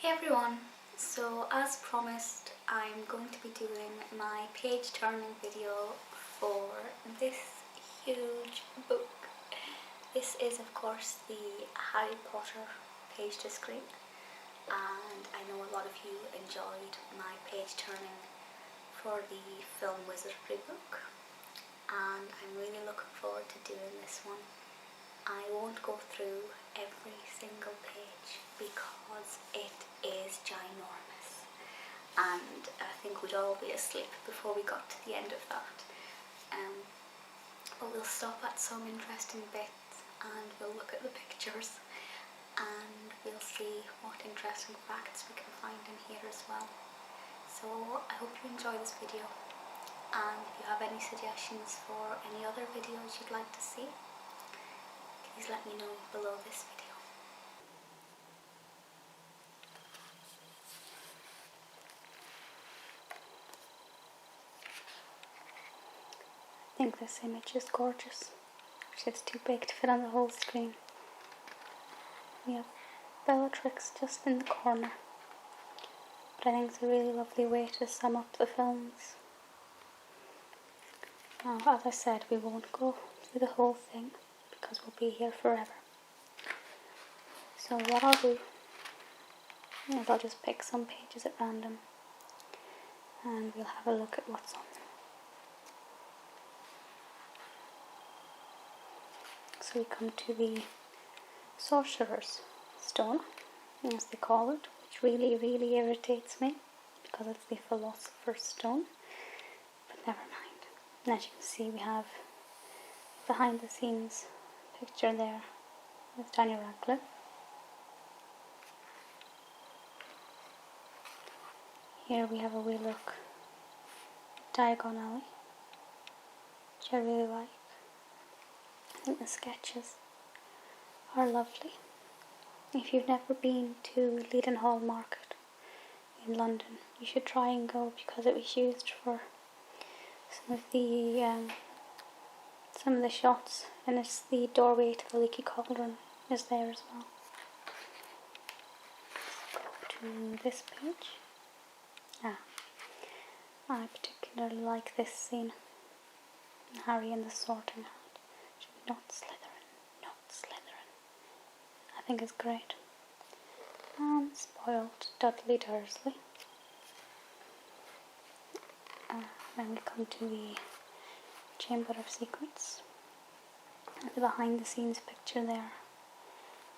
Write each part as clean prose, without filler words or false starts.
Hey everyone, so as promised I'm going to be doing my page turning video for this huge book. This is of course the Harry Potter page to screen, and I know a lot of you enjoyed my page turning for the film wizardry book, and I'm really looking forward to doing this one. I won't go through every single page because it is ginormous, and I think we'd all be asleep before we got to the end of that. But we'll stop at some interesting bits and we'll look at the pictures and we'll see what interesting facts we can find in here as well. So I hope you enjoy this video, and if you have any suggestions for any other videos you'd like to see, please let me know below this video. I think this image is gorgeous. It's too big to fit on the whole screen. We have Bellatrix just in the corner, but I think it's a really lovely way to sum up the films. Now, as I said, we won't go through the whole thing because we'll be here forever. So what I'll do is I'll just pick some pages at random and we'll have a look at what's on them. So we come to the Sorcerer's Stone, as they call it, which really irritates me because it's the Philosopher's Stone, but never mind. And as you can see, we have behind the scenes picture there with Daniel Radcliffe. Here we have a wee look at Diagon Alley, which I really like. I think the sketches are lovely. If you've never been to Leadenhall Market in London, you should try and go because it was used for some of the shots, and it's the doorway to the Leaky Cauldron is there as well. Let's go to this page. I particularly like this scene. Harry and the Sorting Hat. Not Slytherin, not Slytherin. I think it's great. And spoiled Dudley Dursley. Then we come to the Chamber of Secrets. The behind the scenes picture there.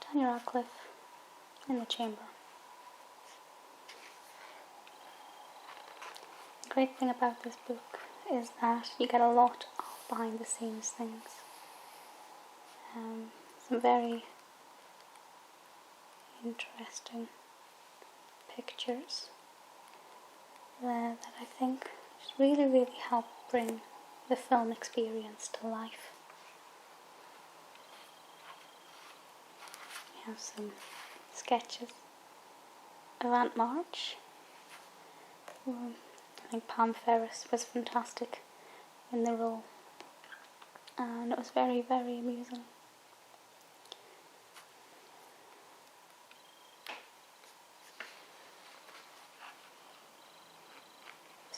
Daniel Radcliffe in the chamber. The great thing about this book is that you get a lot of behind the scenes things. Some very interesting pictures that I think just really help bring the film experience to life. We have some sketches of Aunt March. I think Pam Ferris was fantastic in the role, and it was very amusing.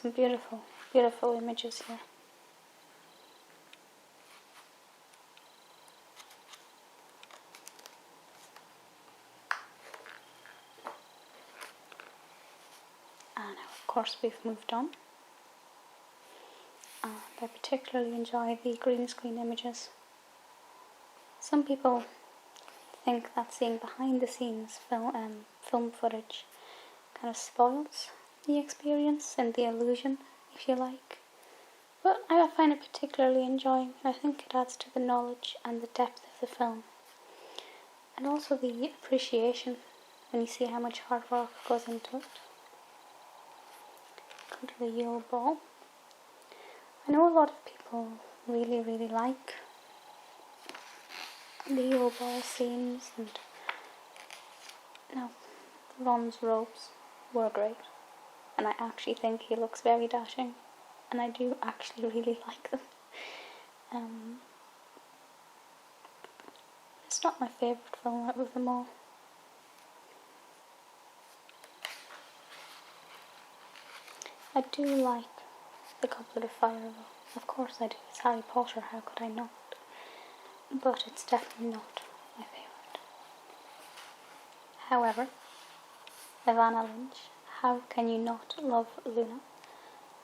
Some beautiful images here. And now of course we've moved on. And I particularly enjoy the green screen images. Some people think that seeing behind the scenes film footage kind of spoils the experience and the illusion, if you like, but I find it particularly enjoying, and I think it adds to the knowledge and the depth of the film, and also the appreciation when you see how much hard work goes into it. Come to the Yule Ball. I know a lot of people really like the Yule Ball scenes, and Ron's robes were great. And I actually think he looks very dashing, and I do actually really like them. It's not my favourite film out of them all. I do like the Goblet of Fire, though. Of course I do. It's Harry Potter, how could I not? But it's definitely not my favourite. However, Evanna Lynch, how can you not love Luna?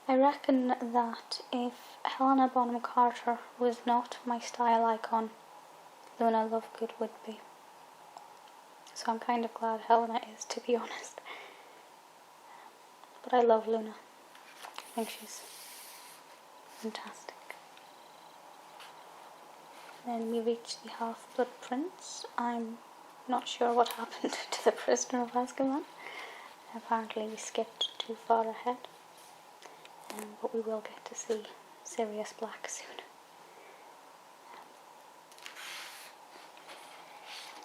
I reckon that if Helena Bonham Carter was not my style icon, Luna Lovegood would be. So I'm kind of glad Helena is, to be honest. But I love Luna. I think she's fantastic. Then we reach the Half-Blood Prince. I'm not sure what happened to the Prisoner of Azkaban. Apparently we skipped too far ahead. But we will get to see Sirius Black soon.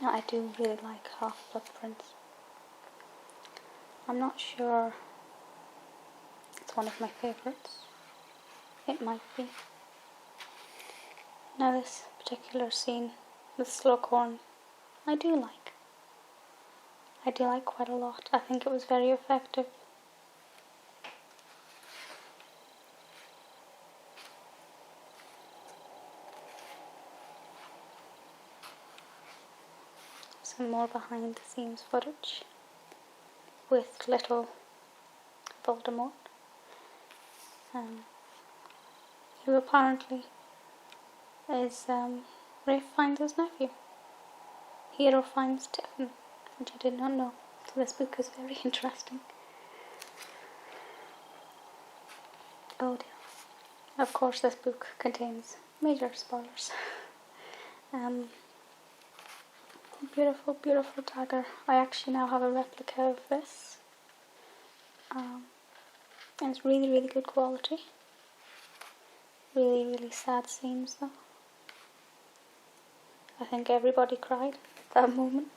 Now, I do really like Half-Blood Prince. I'm not sure it's one of my favourites. It might be. Now this particular scene with Slughorn, I do like. I do like quite a lot. I think it was very effective. Some more behind the scenes footage with little Voldemort, who apparently is Rafe Fiennes' nephew. Hero finds Tiffin, which I did not know. So this book is very interesting. Oh dear. Of course this book contains major spoilers. Beautiful, beautiful dagger. I actually now have a replica of this. And it's really, really good quality. Really, really sad scenes though. I think everybody cried at that moment.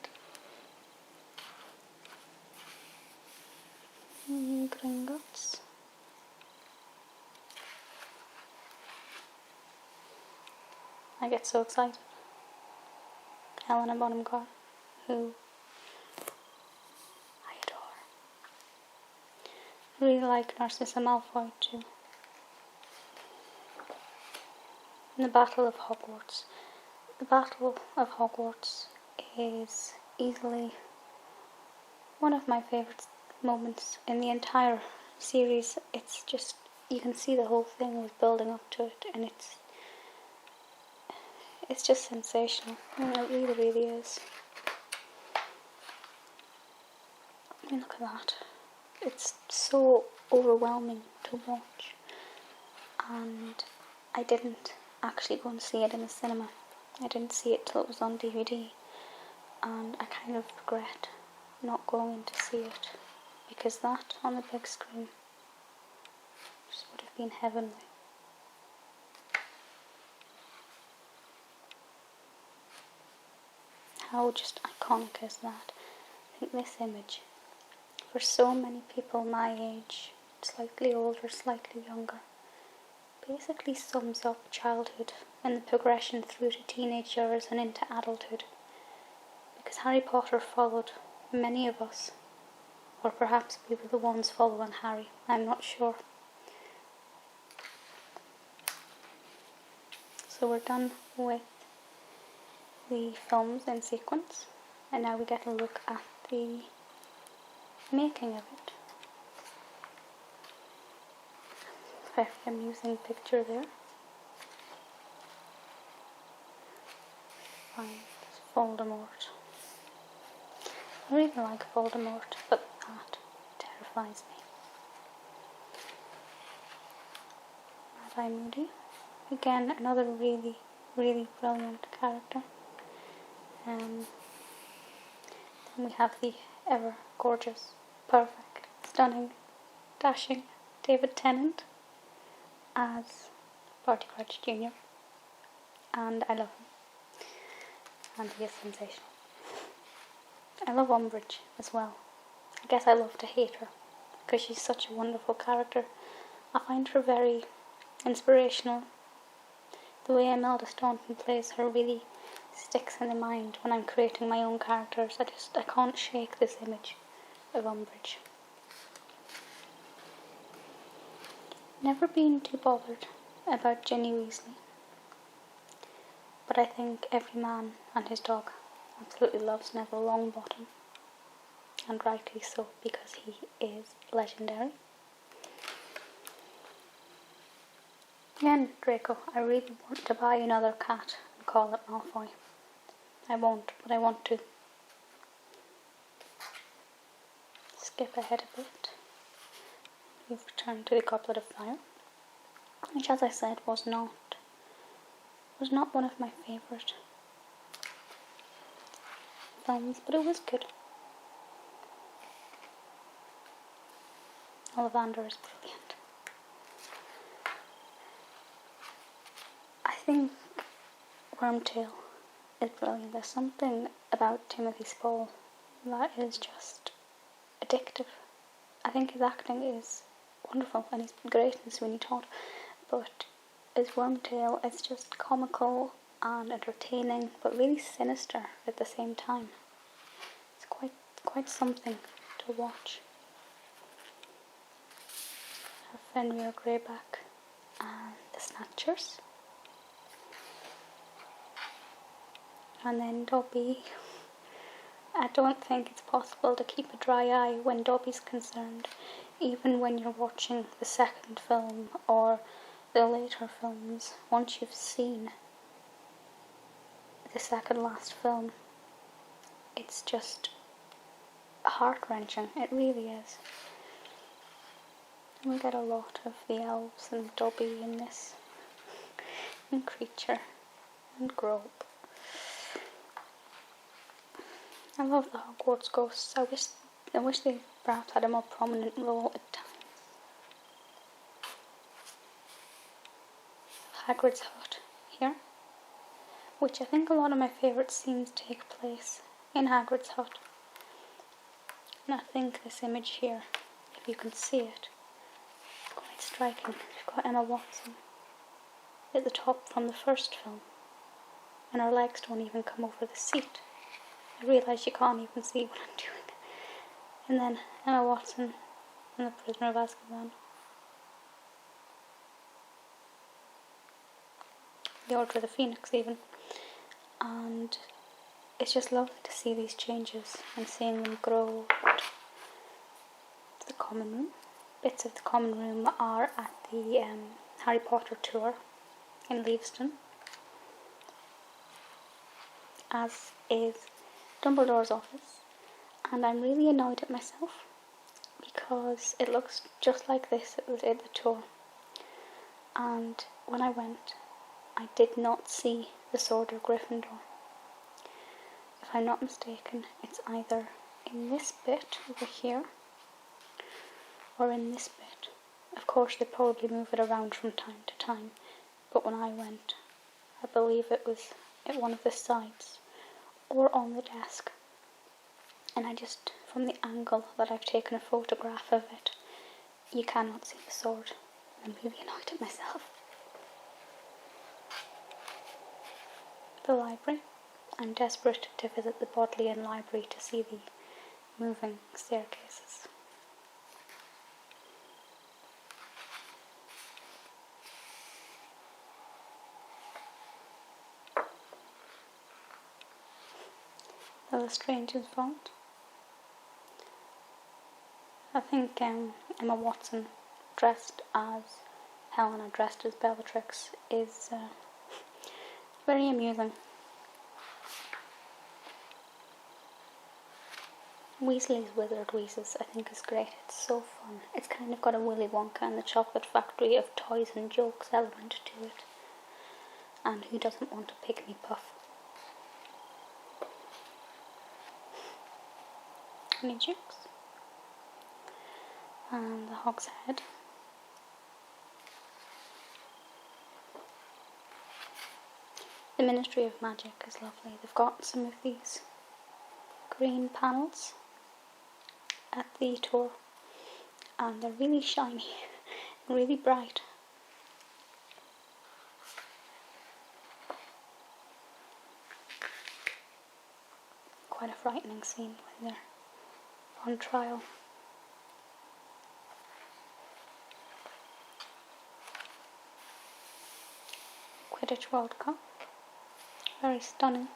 Gringotts. I get so excited. Helena Bonham Carter, who I adore. I really like Narcissa Malfoy too. In the Battle of Hogwarts. The Battle of Hogwarts is easily one of my favourite moments in the entire series. It's just, you can see the whole thing was building up to it, and it's just sensational. It really, really is. I mean, look at that. It's so overwhelming to watch. And I didn't actually go and see it in the cinema. I didn't see it till it was on DVD. And I kind of regret not going in to see it, because that on the big screen just would have been heavenly. How just iconic is that? I think this image, for so many people my age, slightly older, slightly younger, basically sums up childhood and the progression through to teenage years and into adulthood. Because Harry Potter followed many of us, or perhaps we were the ones following Harry, I'm not sure. So we're done with the films in sequence, and now we get a look at the making of it. Very amusing picture there. Find Voldemort. I really like Voldemort, but that terrifies me. Mad-Eye Moody. Again, another really, really brilliant character. Then we have the ever gorgeous, perfect, stunning, dashing David Tennant as Barty Crouch Jr. And I love him. And he is sensational. I love Umbridge as well. I guess I love to hate her because she's such a wonderful character. I find her very inspirational. The way Imelda Staunton plays her really sticks in the mind when I'm creating my own characters. I can't shake this image of Umbridge. Never been too bothered about Ginny Weasley, but I think every man and his dog absolutely loves Neville Longbottom, and rightly so, because he is legendary. Again, Draco, I really want to buy another cat and call it Malfoy. I won't, but I want to. Skip ahead a bit. We've returned to the Goblet of Fire, which, as I said, was not one of my favourite films, but it was good. Ollivander is brilliant. I think Wormtail is brilliant. There's something about Timothy Spall that is just addictive. I think his acting is wonderful and he's great in Sweeney Todd, but as Wormtail, it's just comical and entertaining, but really sinister at the same time. It's quite something to watch. Fenrir Greyback and the Snatchers. And then Dobby. I don't think it's possible to keep a dry eye when Dobby's concerned, even when you're watching the second film or the later films. Once you've seen the second last film, it's just heart-wrenching. It really is. We get a lot of the elves and Dobby in this, and Creature and Grope. I love the Hogwarts ghosts. I wish they perhaps had a more prominent role at times. Hagrid's hut here, which I think a lot of my favourite scenes take place in Hagrid's hut. And I think this image here, if you can see it, is quite striking. You've got Emma Watson at the top from the first film, and her legs don't even come over the seat. I realise you can't even see what I'm doing. And then Emma Watson and the Prisoner of Azkaban. The Order of the Phoenix even. And it's just lovely to see these changes and seeing them grow to the common room. Bits of the common room are at the Harry Potter tour in Leavesden, as is Dumbledore's office, and I'm really annoyed at myself because it looks just like this at the tour, and when I went I did not see the Sword of Gryffindor. If I'm not mistaken, it's either in this bit over here or in this bit. Of course they probably move it around from time to time, but when I went I believe it was at one of the sides or on the desk. And I just, from the angle that I've taken a photograph of it, you cannot see the sword. I'm really annoyed at myself. The library. I'm desperate to visit the Bodleian Library to see the moving staircases. The Lestrange's Vault. I think Emma Watson dressed as Helena, dressed as Bellatrix, is very amusing. Weasley's Withered Wheezes I think is great. It's so fun. It's kind of got a Willy Wonka and the Chocolate Factory of toys and jokes element to it. And who doesn't want a pygmy puff? Honeydukes. And the Hog's Head. The Ministry of Magic is lovely. They've got some of these green panels at the tour, and they're really shiny and really bright. Quite a frightening scene when they're on trial. Quidditch World Cup. Very stunning.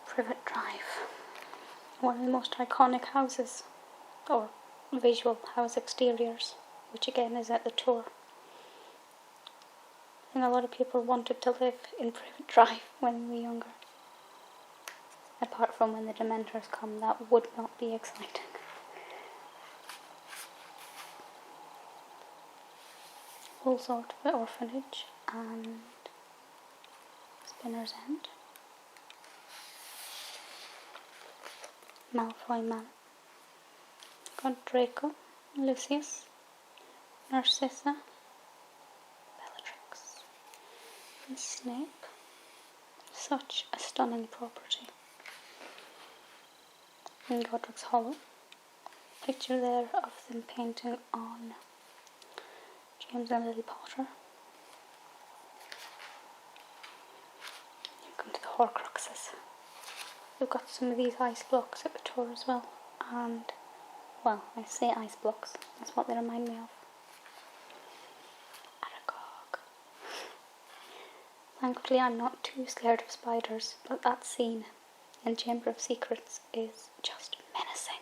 Privet Drive. One of the most iconic houses, or visual house exteriors, which again is at the tour. I think a lot of people wanted to live in Privet Drive when we were younger. Apart from when the Dementors come, that would not be exciting. Woolsort Orphanage and Spinner's End. Malfoy Manor. Got Draco, Lucius, Narcissa, Bellatrix, and Snape. Such a stunning property. In Godric's Hollow, picture there of them painting on James and Lily Potter. You come to the Horcruxes. We've got some of these ice blocks at the tour as well, and, well, I say ice blocks, that's what they remind me of. Aragog. Thankfully I'm not too scared of spiders, but that scene in Chamber of Secrets is just menacing.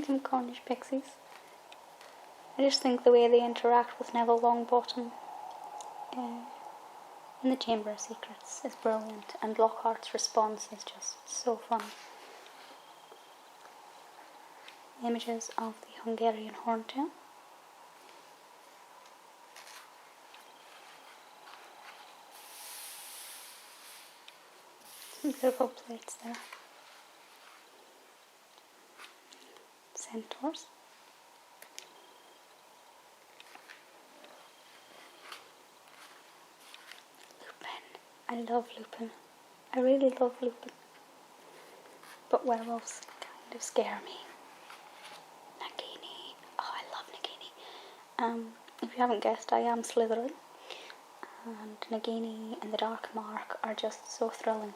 Some Cornish pixies. I just think the way they interact with Neville Longbottom in the Chamber of Secrets is brilliant, and Lockhart's response is just so fun. Images of the Hungarian Horntail. Some beautiful plates there. Centaurs. I love Lupin. I really love Lupin. But werewolves kind of scare me. Nagini. Oh, I love Nagini. If you haven't guessed, I am Slytherin. And Nagini and the Dark Mark are just so thrilling.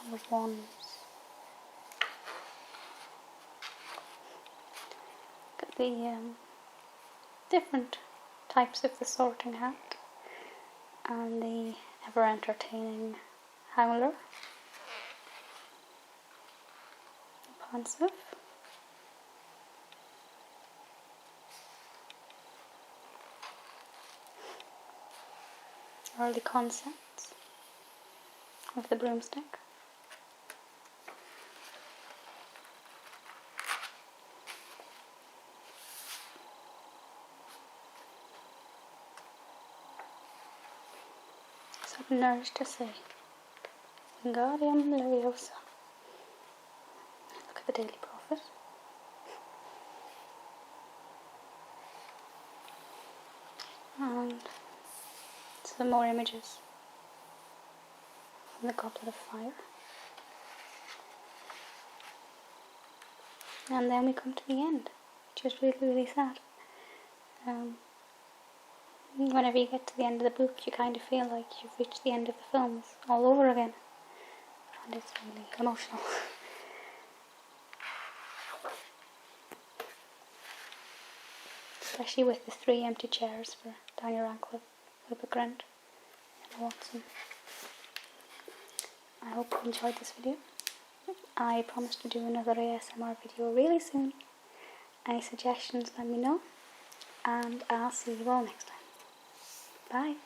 All of wands. Got the different types of the Sorting Hat, and the ever entertaining Howler, Pensive, early concepts of the broomstick. Submerged to say, Wingardium Leviosa. Look at the Daily Prophet. And some more images from the Goblet of Fire. And then we come to the end, which is really, really sad. Whenever you get to the end of the book, you kind of feel like you've reached the end of the films all over again. And it's really emotional. Especially with the 3 empty chairs for Daniel Radcliffe, Rupert Grint, and Emma Watson. I hope you enjoyed this video. I promise to do another ASMR video really soon. Any suggestions, let me know. And I'll see you all next time. Bye.